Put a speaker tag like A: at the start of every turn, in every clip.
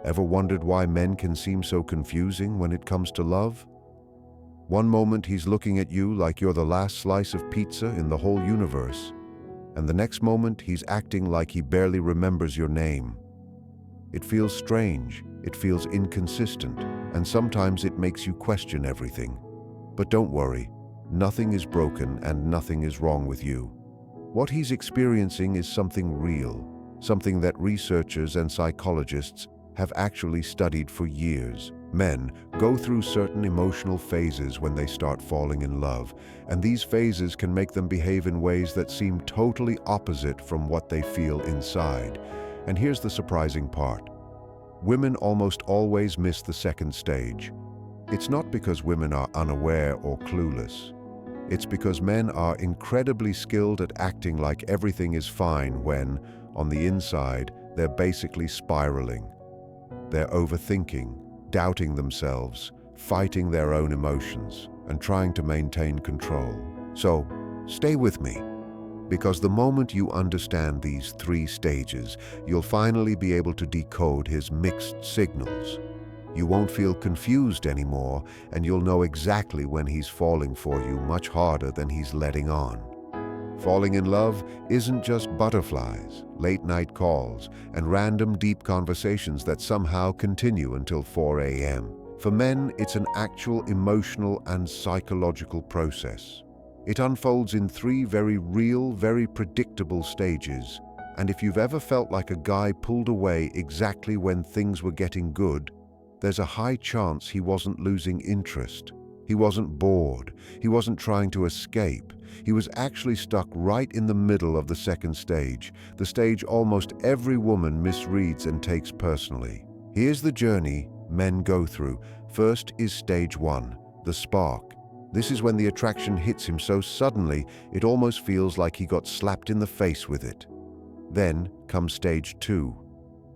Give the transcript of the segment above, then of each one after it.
A: Ever wondered why men can seem so confusing when it comes to love? One moment he's looking at you like you're the last slice of pizza in the whole universe, and the next moment he's acting like he barely remembers your name. It feels strange, it feels inconsistent, and sometimes it makes you question everything. But don't worry, nothing is broken and nothing is wrong with you. What he's experiencing is something real, something that researchers and psychologists have actually studied for years. Men go through certain emotional phases when they start falling in love, and these phases can make them behave in ways that seem totally opposite from what they feel inside. And here's the surprising part. Women almost always miss the second stage. It's not because women are unaware or clueless. It's because men are incredibly skilled at acting like everything is fine when, on the inside, they're basically spiraling. They're overthinking, doubting themselves, fighting their own emotions, and trying to maintain control. So, stay with me, because the moment you understand these 3 stages, you'll finally be able to decode his mixed signals. You won't feel confused anymore, and you'll know exactly when he's falling for you much harder than he's letting on. Falling in love isn't just butterflies, late-night calls, and random deep conversations that somehow continue until 4 a.m. For men, it's an actual emotional and psychological process. It unfolds in 3 very real, very predictable stages. And if you've ever felt like a guy pulled away exactly when things were getting good, there's a high chance he wasn't losing interest. He wasn't bored. He wasn't trying to escape. He was actually stuck right in the middle of the second stage, the stage almost every woman misreads and takes personally. Here's the journey men go through. First is stage 1, the spark. This is when the attraction hits him so suddenly, it almost feels like he got slapped in the face with it. Then comes stage 2,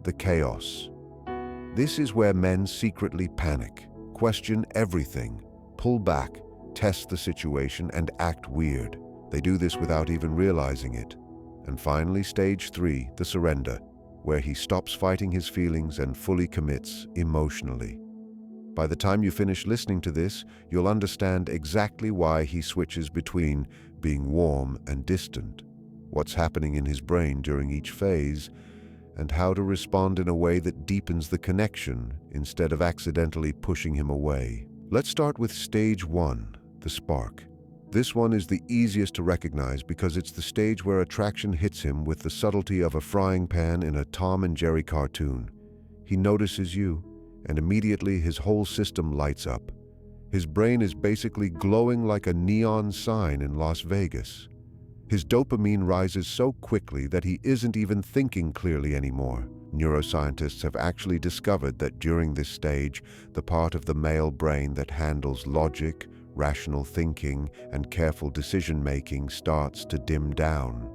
A: the chaos. This is where men secretly panic, question everything, pull back, test the situation, and act weird. They do this without even realizing it. And finally, stage 3, the surrender, where he stops fighting his feelings and fully commits emotionally. By the time you finish listening to this, you'll understand exactly why he switches between being warm and distant, what's happening in his brain during each phase, and how to respond in a way that deepens the connection instead of accidentally pushing him away. Let's start with stage 1, the spark. This one is the easiest to recognize because it's the stage where attraction hits him with the subtlety of a frying pan in a Tom and Jerry cartoon. He notices you, and immediately his whole system lights up. His brain is basically glowing like a neon sign in Las Vegas. His dopamine rises so quickly that he isn't even thinking clearly anymore. Neuroscientists have actually discovered that during this stage, the part of the male brain that handles logic, rational thinking, and careful decision-making starts to dim down.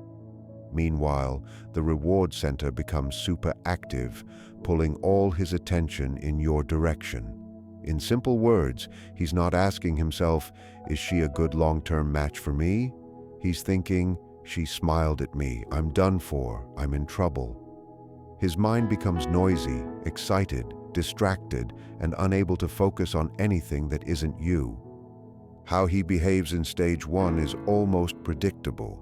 A: Meanwhile, the reward center becomes super active, pulling all his attention in your direction. In simple words, he's not asking himself, "Is she a good long-term match for me?" He's thinking, "She smiled at me, I'm done for, I'm in trouble." His mind becomes noisy, excited, distracted, and unable to focus on anything that isn't you. How he behaves in stage 1 is almost predictable.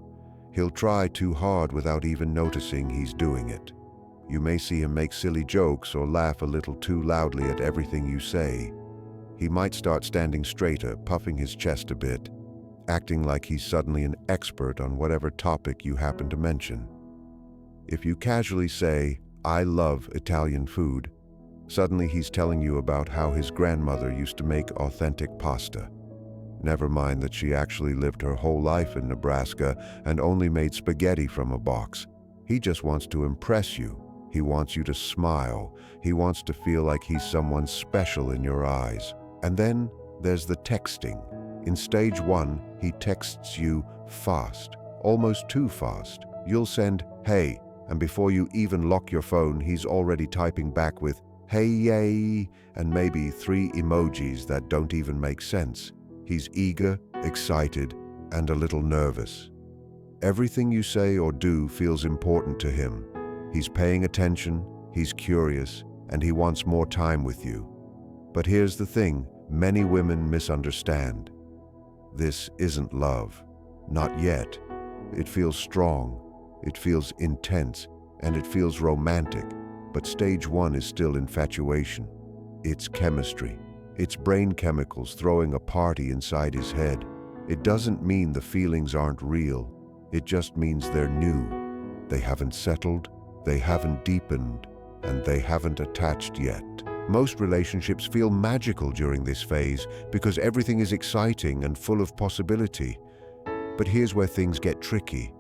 A: He'll try too hard without even noticing he's doing it. You may see him make silly jokes or laugh a little too loudly at everything you say. He might start standing straighter, puffing his chest a bit, acting like he's suddenly an expert on whatever topic you happen to mention. If you casually say, "I love Italian food," suddenly he's telling you about how his grandmother used to make authentic pasta. Never mind that she actually lived her whole life in Nebraska and only made spaghetti from a box. He just wants to impress you. He wants you to smile. He wants to feel like he's someone special in your eyes. And then there's the texting. In stage 1, he texts you fast, almost too fast. You'll send, "Hey," and before you even lock your phone, he's already typing back with, "Hey, yay," and maybe 3 emojis that don't even make sense. He's eager, excited, and a little nervous. Everything you say or do feels important to him. He's paying attention, he's curious, and he wants more time with you. But here's the thing, many women misunderstand. This isn't love. Not yet. It feels strong, it feels intense, and it feels romantic. But stage 1 is still infatuation. It's chemistry. It's brain chemicals throwing a party inside his head. It doesn't mean the feelings aren't real. It just means they're new. They haven't settled, they haven't deepened, and they haven't attached yet. Most relationships feel magical during this phase because everything is exciting and full of possibility. But here's where things get tricky.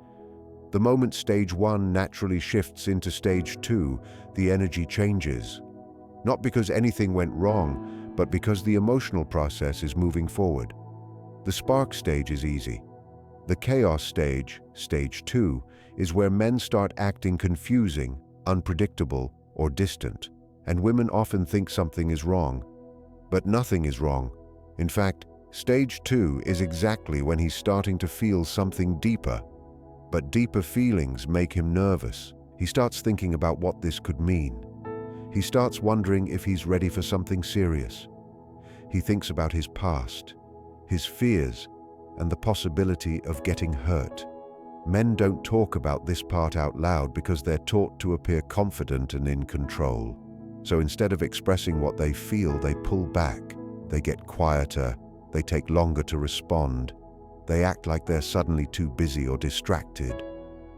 A: The moment stage 1 naturally shifts into stage 2, the energy changes. Not because anything went wrong, but because the emotional process is moving forward. The spark stage is easy. The chaos stage, stage 2, is where men start acting confusing, unpredictable, or distant, and women often think something is wrong. But nothing is wrong. In fact, stage 2 is exactly when he's starting to feel something deeper. But deeper feelings make him nervous. He starts thinking about what this could mean. He starts wondering if he's ready for something serious. He thinks about his past, his fears, and the possibility of getting hurt. Men don't talk about this part out loud because they're taught to appear confident and in control. So instead of expressing what they feel, they pull back. They get quieter. They take longer to respond. They act like they're suddenly too busy or distracted.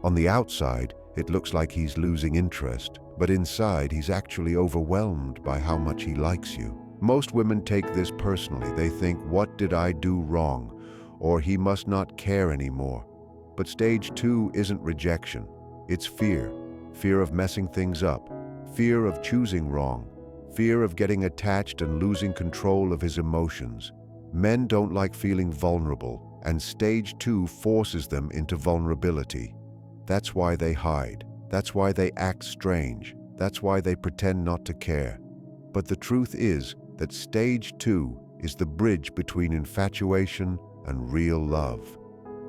A: On the outside, it looks like he's losing interest, but inside he's actually overwhelmed by how much he likes you. Most women take this personally. They think, what did I do wrong? Or he must not care anymore. But stage 2 isn't rejection. It's fear. Fear of messing things up. Fear of choosing wrong. Fear of getting attached and losing control of his emotions. Men don't like feeling vulnerable, and stage 2 forces them into vulnerability. That's why they hide. That's why they act strange. That's why they pretend not to care. But the truth is that stage 2 is the bridge between infatuation and real love.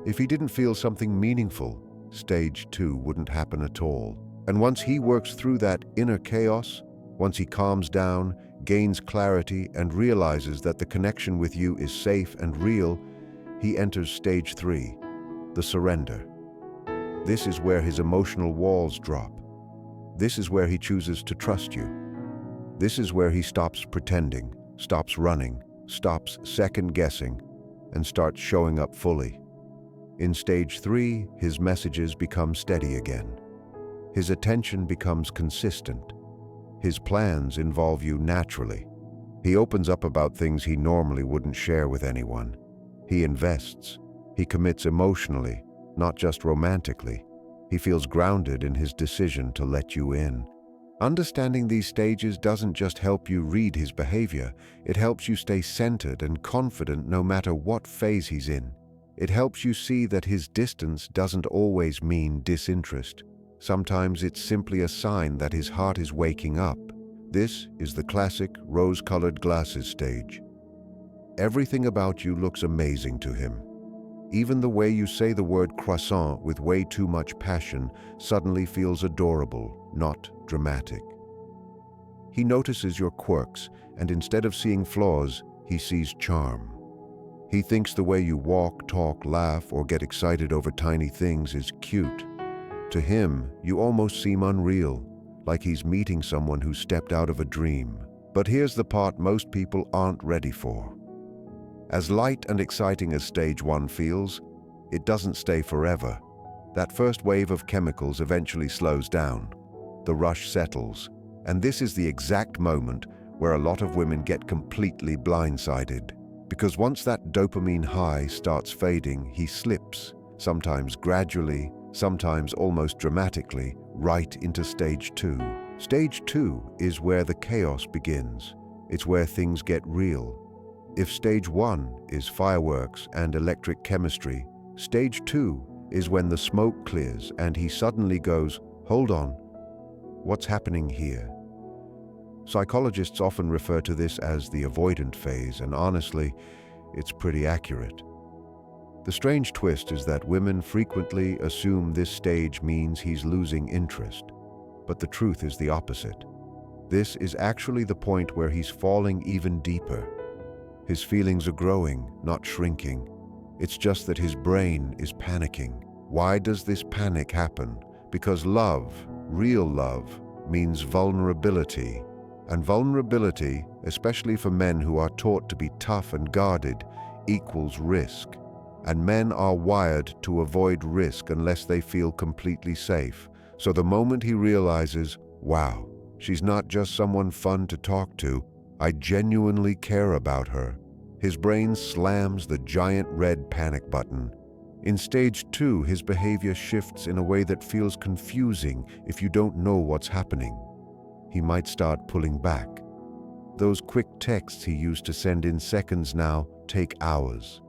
A: If he didn't feel something meaningful, stage 2 wouldn't happen at all. And once he works through that inner chaos, once he calms down, gains clarity, and realizes that the connection with you is safe and real, he enters stage 3, the surrender. This is where his emotional walls drop. This is where he chooses to trust you. This is where he stops pretending, stops running, stops second-guessing, and starts showing up fully. In stage 3, his messages become steady again. His attention becomes consistent. His plans involve you naturally. He opens up about things he normally wouldn't share with anyone. He invests. He commits emotionally, not just romantically. He feels grounded in his decision to let you in. Understanding these stages doesn't just help you read his behavior, it helps you stay centered and confident no matter what phase he's in. It helps you see that his distance doesn't always mean disinterest. Sometimes it's simply a sign that his heart is waking up. This is the classic rose-colored glasses stage. Everything about you looks amazing to him. Even the way you say the word croissant with way too much passion suddenly feels adorable, not dramatic. He notices your quirks, and instead of seeing flaws, he sees charm. He thinks the way you walk, talk, laugh, or get excited over tiny things is cute. To him, you almost seem unreal, like he's meeting someone who stepped out of a dream. But here's the part most people aren't ready for. As light and exciting as stage 1 feels, it doesn't stay forever. That first wave of chemicals eventually slows down. The rush settles, and this is the exact moment where a lot of women get completely blindsided. Because once that dopamine high starts fading, he slips, sometimes gradually, sometimes almost dramatically, right into stage 2. Stage 2 is where the chaos begins. It's where things get real. If stage 1 is fireworks and electric chemistry, stage 2 is when the smoke clears and he suddenly goes, "Hold on, what's happening here?" Psychologists often refer to this as the avoidant phase, and honestly, it's pretty accurate. The strange twist is that women frequently assume this stage means he's losing interest. But the truth is the opposite. This is actually the point where he's falling even deeper. His feelings are growing, not shrinking. It's just that his brain is panicking. Why does this panic happen? Because love, real love, means vulnerability. And vulnerability, especially for men who are taught to be tough and guarded, equals risk. And men are wired to avoid risk unless they feel completely safe. So the moment he realizes, wow, she's not just someone fun to talk to, I genuinely care about her, his brain slams the giant red panic button. In stage 2, his behavior shifts in a way that feels confusing if you don't know what's happening. He might start pulling back. Those quick texts he used to send in seconds now take hours.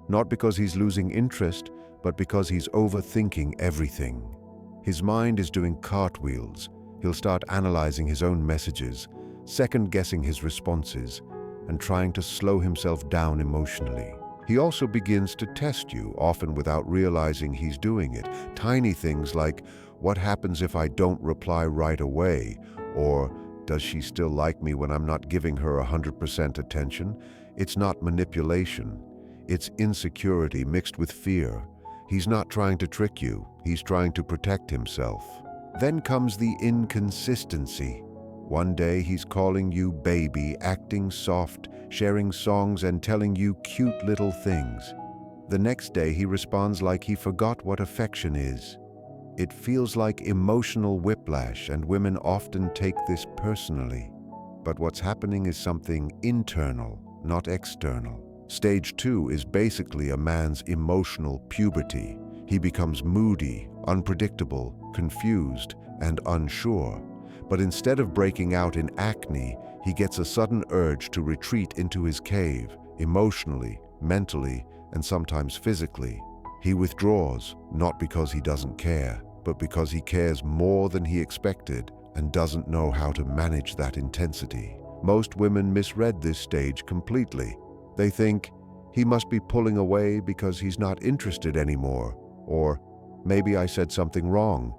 A: Not because he's losing interest, but because he's overthinking everything. His mind is doing cartwheels. He'll start analyzing his own messages, second-guessing his responses, and trying to slow himself down emotionally. He also begins to test you, often without realizing he's doing it. Tiny things like, what happens if I don't reply right away? Or, does she still like me when I'm not giving her 100% attention? It's not manipulation. It's insecurity mixed with fear. He's not trying to trick you. He's trying to protect himself. Then comes the inconsistency. One day he's calling you baby, acting soft, sharing songs and telling you cute little things. The next day he responds like he forgot what affection is. It feels like emotional whiplash, and women often take this personally. But what's happening is something internal, not external. Stage 2 is basically a man's emotional puberty. He becomes moody, unpredictable, confused, and unsure. But instead of breaking out in acne, he gets a sudden urge to retreat into his cave, emotionally, mentally, and sometimes physically. He withdraws, not because he doesn't care, but because he cares more than he expected and doesn't know how to manage that intensity. Most women misread this stage completely. They think, he must be pulling away because he's not interested anymore, or maybe I said something wrong.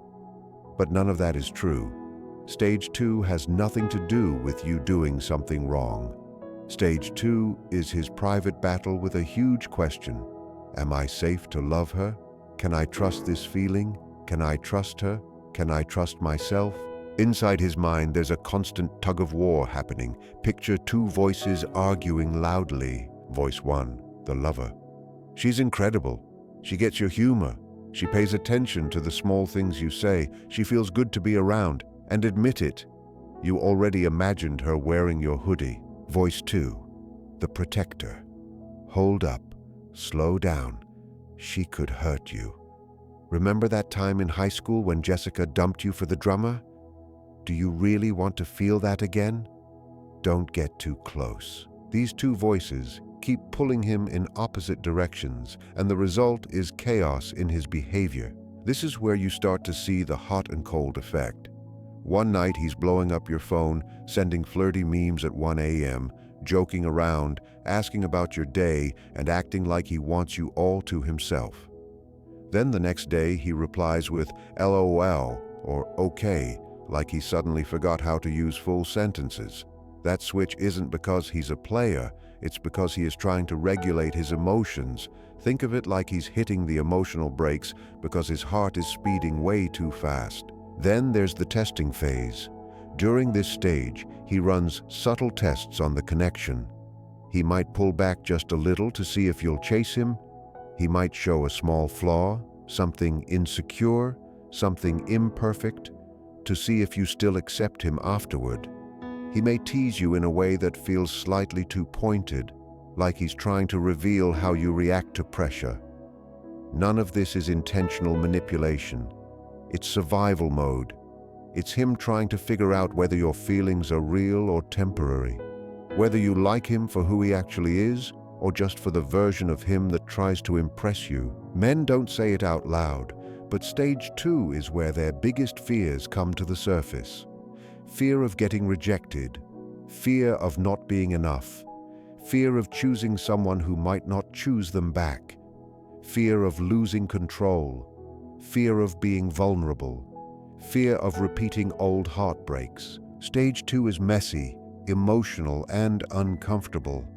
A: But none of that is true. Stage 2 has nothing to do with you doing something wrong. Stage 2 is his private battle with a huge question. Am I safe to love her? Can I trust this feeling? Can I trust her? Can I trust myself? Inside his mind, there's a constant tug-of-war happening. Picture two voices arguing loudly. Voice 1, the lover. She's incredible. She gets your humor. She pays attention to the small things you say. She feels good to be around. And admit it, you already imagined her wearing your hoodie. Voice 2, the protector. Hold up. Slow down. She could hurt you. Remember that time in high school when Jessica dumped you for the drummer? Do you really want to feel that again? Don't get too close. These two voices keep pulling him in opposite directions, and the result is chaos in his behavior. This is where you start to see the hot and cold effect. One night he's blowing up your phone, sending flirty memes at 1 a.m., joking around, asking about your day, and acting like he wants you all to himself. Then the next day he replies with LOL or okay, like he suddenly forgot how to use full sentences. That switch isn't because he's a player, it's because he is trying to regulate his emotions. Think of it like he's hitting the emotional brakes because his heart is speeding way too fast. Then there's the testing phase. During this stage, he runs subtle tests on the connection. He might pull back just a little to see if you'll chase him. He might show a small flaw, something insecure, something imperfect, to see if you still accept him afterward. He may tease you in a way that feels slightly too pointed, like he's trying to reveal how you react to pressure. None of this is intentional manipulation. It's survival mode. It's him trying to figure out whether your feelings are real or temporary, whether you like him for who he actually is, or just for the version of him that tries to impress you. Men don't say it out loud, but stage 2 is where their biggest fears come to the surface. Fear of getting rejected, fear of not being enough, fear of choosing someone who might not choose them back, fear of losing control, fear of being vulnerable, fear of repeating old heartbreaks. Stage 2 is messy, emotional, and uncomfortable.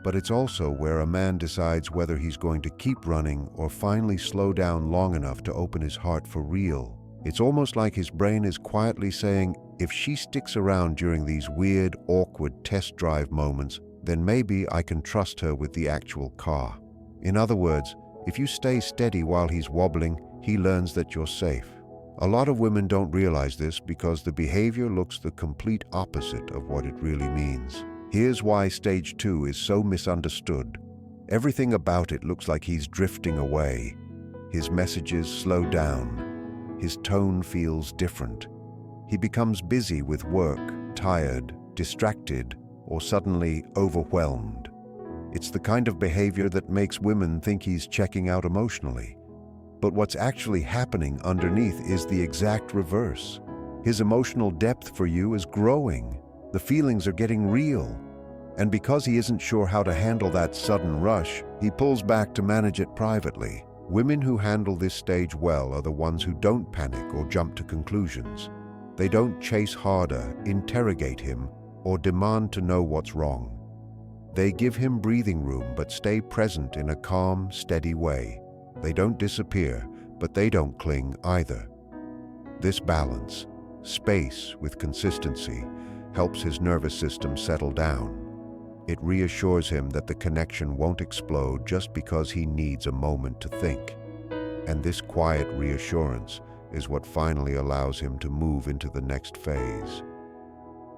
A: But it's also where a man decides whether he's going to keep running or finally slow down long enough to open his heart for real. It's almost like his brain is quietly saying, if she sticks around during these weird, awkward test drive moments, then maybe I can trust her with the actual car. In other words, if you stay steady while he's wobbling, he learns that you're safe. A lot of women don't realize this because the behavior looks the complete opposite of what it really means. Here's why stage 2 is so misunderstood. Everything about it looks like he's drifting away. His messages slow down. His tone feels different. He becomes busy with work, tired, distracted, or suddenly overwhelmed. It's the kind of behavior that makes women think he's checking out emotionally. But what's actually happening underneath is the exact reverse. His emotional depth for you is growing. The feelings are getting real. And because he isn't sure how to handle that sudden rush, he pulls back to manage it privately. Women who handle this stage well are the ones who don't panic or jump to conclusions. They don't chase harder, interrogate him, or demand to know what's wrong. They give him breathing room but stay present in a calm, steady way. They don't disappear, but they don't cling either. This balance, space with consistency, helps his nervous system settle down. It reassures him that the connection won't explode just because he needs a moment to think. And this quiet reassurance is what finally allows him to move into the next phase.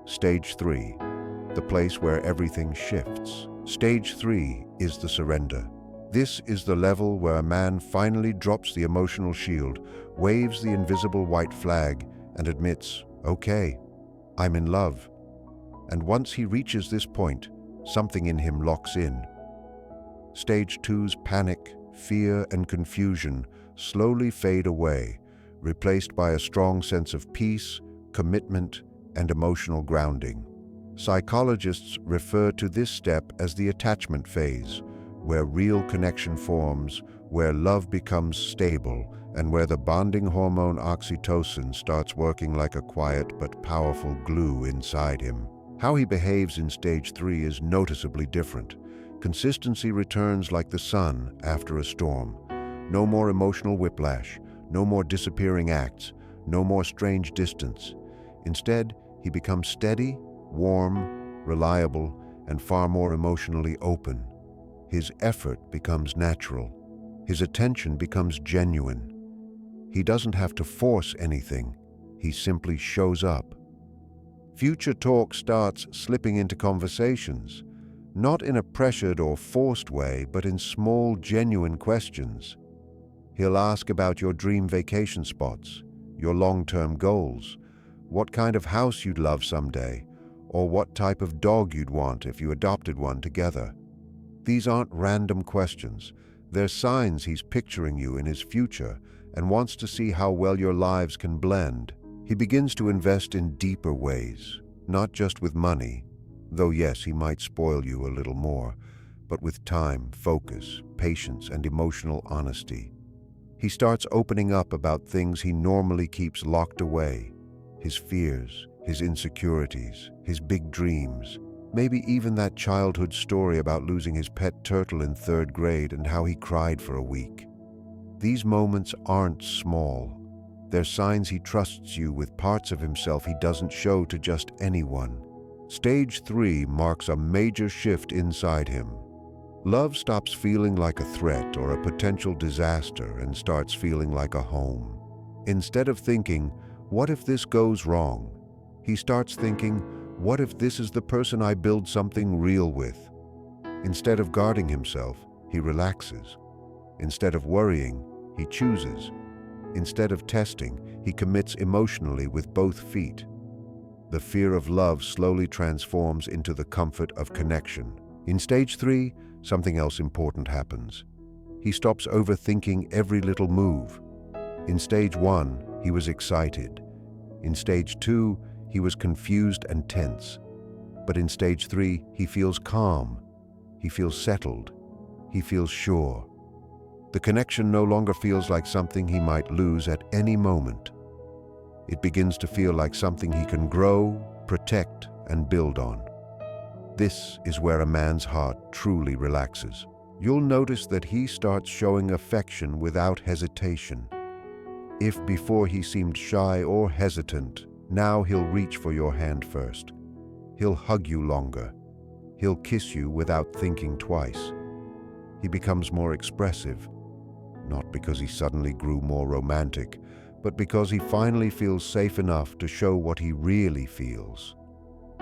A: Stage 3, the place where everything shifts. Stage 3 is the surrender. This is the level where a man finally drops the emotional shield, waves the invisible white flag, and admits, okay, I'm in love. And once he reaches this point, something in him locks in. Stage 2's panic, fear, and confusion slowly fade away, replaced by a strong sense of peace, commitment, and emotional grounding. Psychologists refer to this step as the attachment phase, where real connection forms, where love becomes stable, and where the bonding hormone oxytocin starts working like a quiet but powerful glue inside him. How he behaves in stage 3 is noticeably different. Consistency returns like the sun after a storm. No more emotional whiplash, no more disappearing acts, no more strange distance. Instead, he becomes steady, warm, reliable, and far more emotionally open. His effort becomes natural. His attention becomes genuine. He doesn't have to force anything. He simply shows up. Future talk starts slipping into conversations, not in a pressured or forced way, but in small, genuine questions. He'll ask about your dream vacation spots, your long-term goals, what kind of house you'd love someday, or what type of dog you'd want if you adopted one together. These aren't random questions. They're signs he's picturing you in his future and wants to see how well your lives can blend. He begins to invest in deeper ways, not just with money, though yes, he might spoil you a little more, but with time, focus, patience, and emotional honesty. He starts opening up about things he normally keeps locked away, his fears, his insecurities, his big dreams, maybe even that childhood story about losing his pet turtle in 3rd grade and how he cried for a week. These moments aren't small. They're signs he trusts you with parts of himself he doesn't show to just anyone. Stage 3 marks a major shift inside him. Love stops feeling like a threat or a potential disaster and starts feeling like a home. Instead of thinking, what if this goes wrong? He starts thinking, what if this is the person I build something real with? Instead of guarding himself, he relaxes. Instead of worrying, he chooses. Instead of testing, he commits emotionally with both feet. The fear of love slowly transforms into the comfort of connection. In stage 3, something else important happens. He stops overthinking every little move. In stage 1, he was excited. In stage 2, he was confused and tense. But in stage 3, he feels calm. He feels settled. He feels sure. The connection no longer feels like something he might lose at any moment. It begins to feel like something he can grow, protect, and build on. This is where a man's heart truly relaxes. You'll notice that he starts showing affection without hesitation. If before he seemed shy or hesitant, now he'll reach for your hand first. He'll hug you longer. He'll kiss you without thinking twice. He becomes more expressive, not because he suddenly grew more romantic, but because he finally feels safe enough to show what he really feels.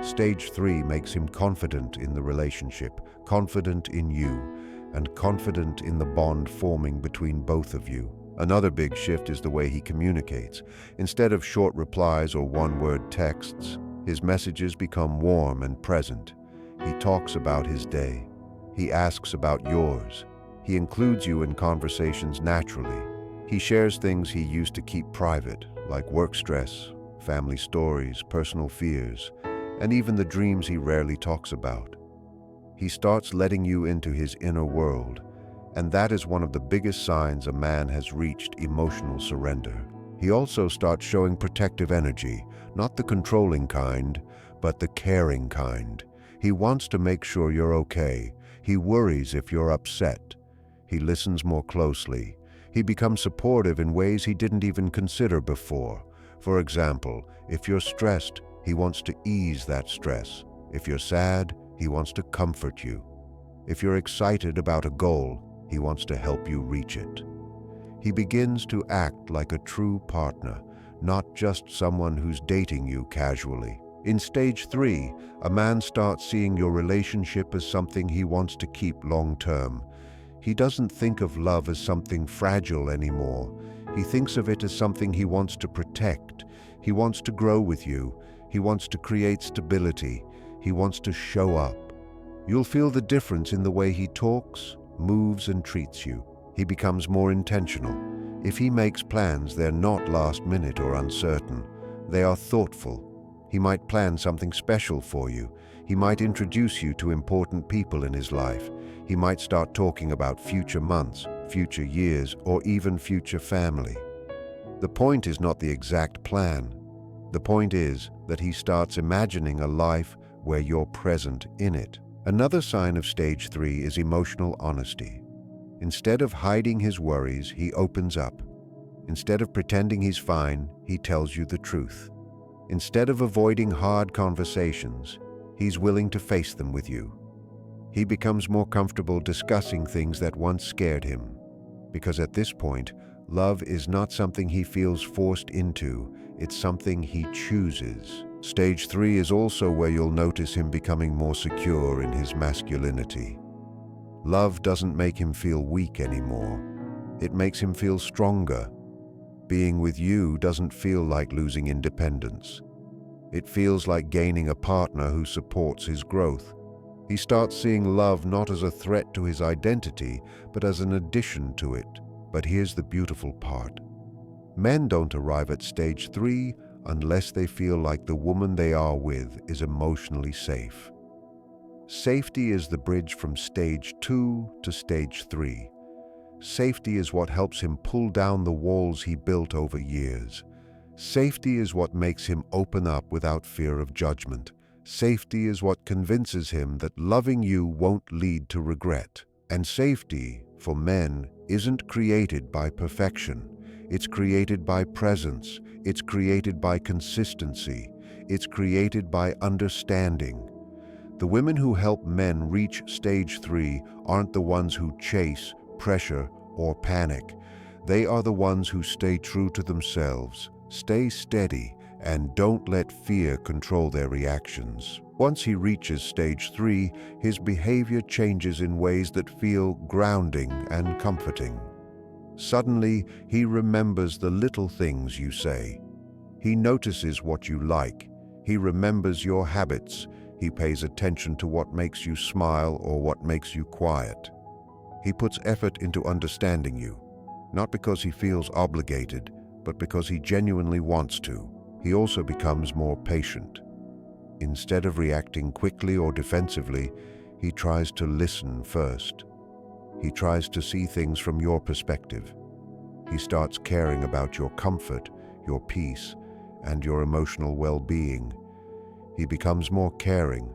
A: Stage 3 makes him confident in the relationship, confident in you, and confident in the bond forming between both of you. Another big shift is the way he communicates. Instead of short replies or one-word texts, his messages become warm and present. He talks about his day. He asks about yours. He includes you in conversations naturally. He shares things he used to keep private, like work stress, family stories, personal fears, and even the dreams he rarely talks about. He starts letting you into his inner world, and that is one of the biggest signs a man has reached emotional surrender. He also starts showing protective energy, not the controlling kind, but the caring kind. He wants to make sure you're okay. He worries if you're upset. He listens more closely. He becomes supportive in ways he didn't even consider before. For example, if you're stressed, he wants to ease that stress. If you're sad, he wants to comfort you. If you're excited about a goal, he wants to help you reach it. He begins to act like a true partner, not just someone who's dating you casually. In stage 3, a man starts seeing your relationship as something he wants to keep long-term. He doesn't think of love as something fragile anymore. He thinks of it as something he wants to protect. He wants to grow with you. He wants to create stability. He wants to show up. You'll feel the difference in the way he talks, moves, and treats you. He becomes more intentional. If he makes plans, they're not last minute or uncertain. They are thoughtful. He might plan something special for you. He might introduce you to important people in his life. He might start talking about future months, future years, or even future family. The point is not the exact plan. The point is that he starts imagining a life where you're present in it. Another sign of stage 3 is emotional honesty. Instead of hiding his worries, he opens up. Instead of pretending he's fine, he tells you the truth. Instead of avoiding hard conversations, he's willing to face them with you. He becomes more comfortable discussing things that once scared him, because at this point, love is not something he feels forced into, it's something he chooses. Stage 3 is also where you'll notice him becoming more secure in his masculinity. Love doesn't make him feel weak anymore. It makes him feel stronger. Being with you doesn't feel like losing independence. It feels like gaining a partner who supports his growth. He starts seeing love not as a threat to his identity, but as an addition to it. But here's the beautiful part. Men don't arrive at stage 3 unless they feel like the woman they are with is emotionally safe. Safety is the bridge from stage 2 to stage 3. Safety is what helps him pull down the walls he built over years. Safety is what makes him open up without fear of judgment. Safety is what convinces him that loving you won't lead to regret. And safety, for men, isn't created by perfection. It's created by presence. It's created by consistency. It's created by understanding. The women who help men reach stage 3 aren't the ones who chase, pressure, or panic. They are the ones who stay true to themselves, stay steady, and don't let fear control their reactions. Once he reaches stage 3, his behavior changes in ways that feel grounding and comforting. Suddenly, he remembers the little things you say. He notices what you like. He remembers your habits. He pays attention to what makes you smile or what makes you quiet. He puts effort into understanding you, not because he feels obligated, but because he genuinely wants to. He also becomes more patient. Instead of reacting quickly or defensively, he tries to listen first. He tries to see things from your perspective. He starts caring about your comfort, your peace, and your emotional well-being. He becomes more caring,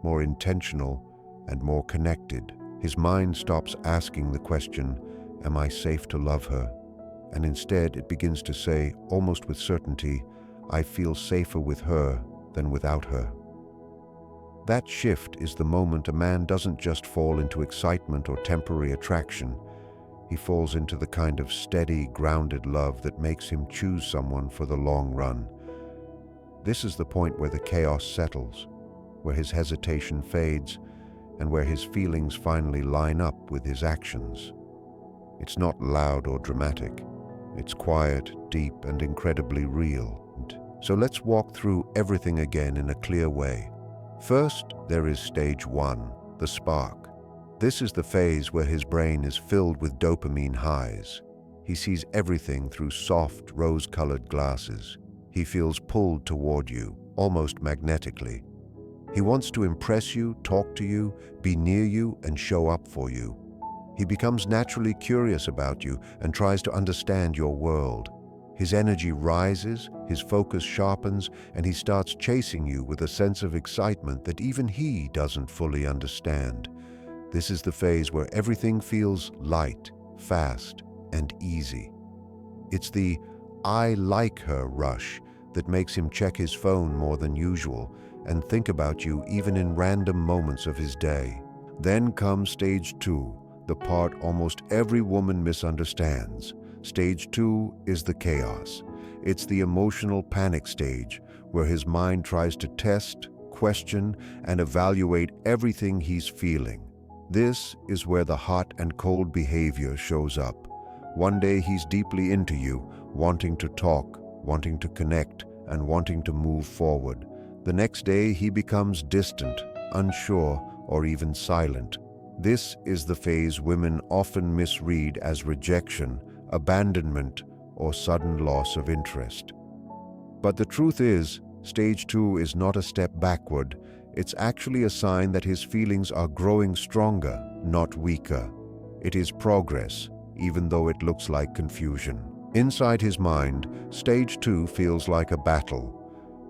A: more intentional, and more connected. His mind stops asking the question, "Am I safe to love her?" And instead it begins to say, almost with certainty, "I feel safer with her than without her." That shift is the moment a man doesn't just fall into excitement or temporary attraction. He falls into the kind of steady, grounded love that makes him choose someone for the long run. This is the point where the chaos settles, where his hesitation fades, and where his feelings finally line up with his actions. It's not loud or dramatic. It's quiet, deep, and incredibly real. So let's walk through everything again in a clear way. First, there is stage 1, the spark. This is the phase where his brain is filled with dopamine highs. He sees everything through soft, rose-colored glasses. He feels pulled toward you, almost magnetically. He wants to impress you, talk to you, be near you, and show up for you. He becomes naturally curious about you and tries to understand your world. His energy rises, his focus sharpens, and he starts chasing you with a sense of excitement that even he doesn't fully understand. This is the phase where everything feels light, fast, and easy. It's the "I like her" rush that makes him check his phone more than usual and think about you even in random moments of his day. Then comes stage 2, the part almost every woman misunderstands. Stage 2 is the chaos. It's the emotional panic stage, where his mind tries to test, question, and evaluate everything he's feeling. This is where the hot and cold behavior shows up. One day he's deeply into you, wanting to talk, wanting to connect, and wanting to move forward. The next day he becomes distant, unsure, or even silent. This is the phase women often misread as rejection, abandonment, or sudden loss of interest. But the truth is, stage 2 is not a step backward. It's actually a sign that his feelings are growing stronger, not weaker. It is progress, even though it looks like confusion. Inside his mind, stage 2 feels like a battle.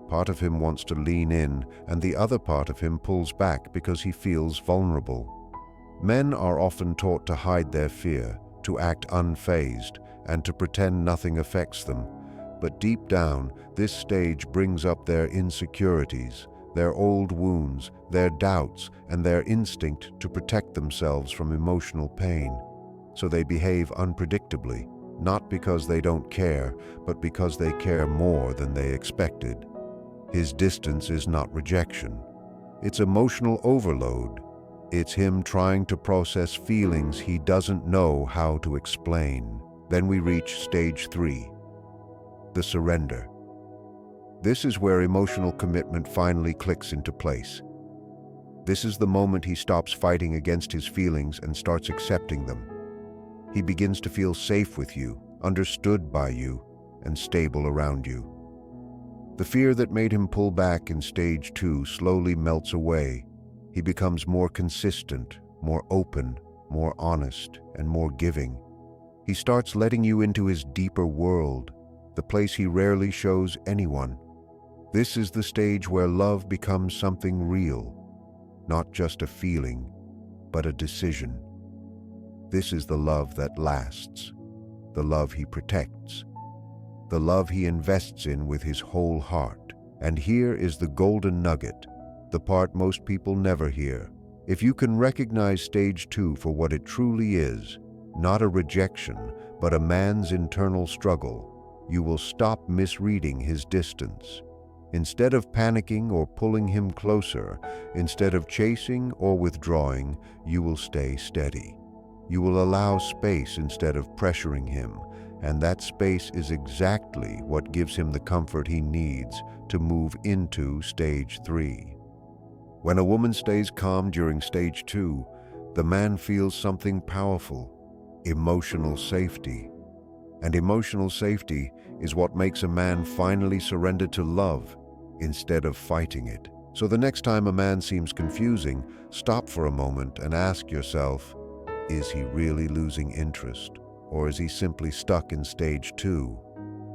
A: Part of him wants to lean in, and the other part of him pulls back because he feels vulnerable. Men are often taught to hide their fear, to act unfazed, and to pretend nothing affects them. But deep down, this stage brings up their insecurities, their old wounds, their doubts, and their instinct to protect themselves from emotional pain. So they behave unpredictably, not because they don't care, but because they care more than they expected. His distance is not rejection. It's emotional overload. It's him trying to process feelings he doesn't know how to explain. Then we reach stage 3, the surrender. This is where emotional commitment finally clicks into place. This is the moment he stops fighting against his feelings and starts accepting them. He begins to feel safe with you, understood by you, and stable around you. The fear that made him pull back in stage 2 slowly melts away. He becomes more consistent, more open, more honest, and more giving. He starts letting you into his deeper world, the place he rarely shows anyone. This is the stage where love becomes something real, not just a feeling, but a decision. This is the love that lasts, the love he protects, the love he invests in with his whole heart. And here is the golden nugget, the part most people never hear. If you can recognize stage 2 for what it truly is, not a rejection, but a man's internal struggle, you will stop misreading his distance. Instead of panicking or pulling him closer, instead of chasing or withdrawing, you will stay steady. You will allow space instead of pressuring him, and that space is exactly what gives him the comfort he needs to move into stage 3. When a woman stays calm during stage 2, the man feels something powerful: emotional safety. And emotional safety is what makes a man finally surrender to love instead of fighting it. So the next time a man seems confusing, stop for a moment and ask yourself, is he really losing interest? Or is he simply stuck in stage 2?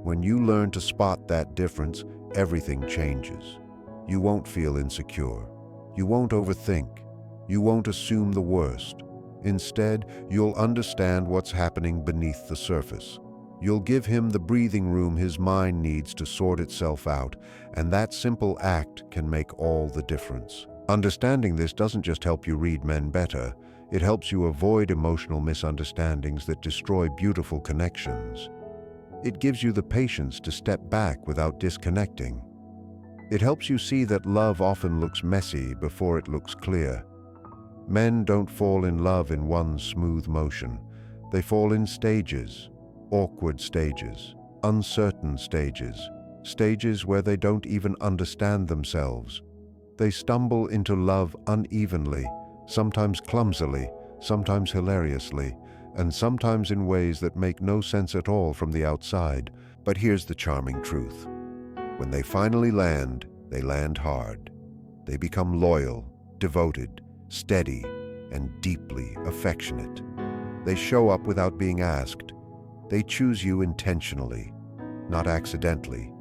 A: When you learn to spot that difference, everything changes. You won't feel insecure. You won't overthink. You won't assume the worst. Instead, you'll understand what's happening beneath the surface. You'll give him the breathing room his mind needs to sort itself out, and that simple act can make all the difference. Understanding this doesn't just help you read men better, it helps you avoid emotional misunderstandings that destroy beautiful connections. It gives you the patience to step back without disconnecting. It helps you see that love often looks messy before it looks clear. Men don't fall in love in one smooth motion. They fall in stages, awkward stages, uncertain stages, stages where they don't even understand themselves. They stumble into love unevenly, sometimes clumsily, sometimes hilariously, and sometimes in ways that make no sense at all from the outside. But here's the charming truth. When they finally land, they land hard. They become loyal, devoted, steady, and deeply affectionate. They show up without being asked. They choose you intentionally, not accidentally.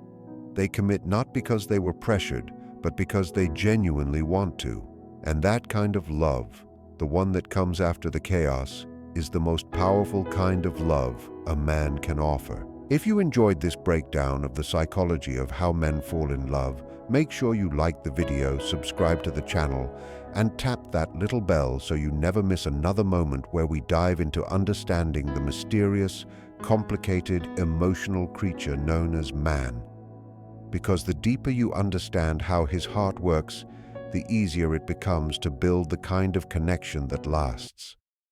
A: They commit not because they were pressured, but because they genuinely want to. And that kind of love, the one that comes after the chaos, is the most powerful kind of love a man can offer. If you enjoyed this breakdown of the psychology of how men fall in love, make sure you like the video, subscribe to the channel, and tap that little bell so you never miss another moment where we dive into understanding the mysterious, complicated, emotional creature known as man. Because the deeper you understand how his heart works, the easier it becomes to build the kind of connection that lasts.